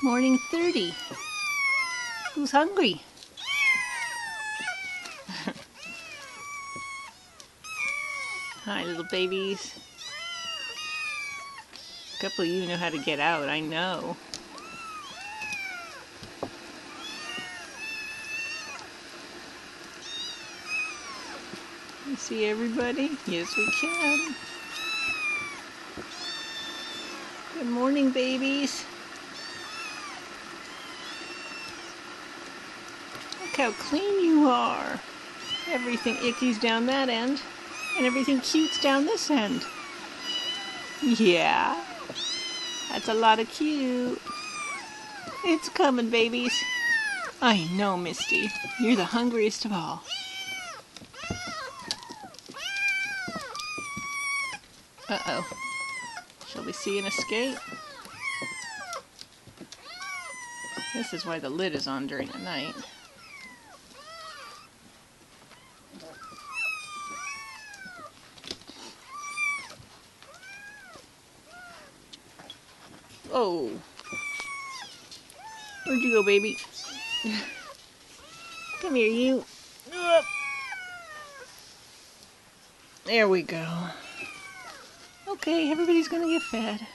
Morning 30. Who's hungry? Hi, little babies. A couple of you know how to get out, I know. You see everybody? Yes, we can. Good morning, babies. Look how clean you are. Everything icky's down that end, and everything cute's down this end. Yeah, that's a lot of cute. It's coming, babies. I know, Misty. You're the hungriest of all. Uh-oh. Shall we see an escape? This is why the lid is on during the night. Oh. Where'd you go, baby? Come here, you. There we go. Okay, everybody's gonna get fed.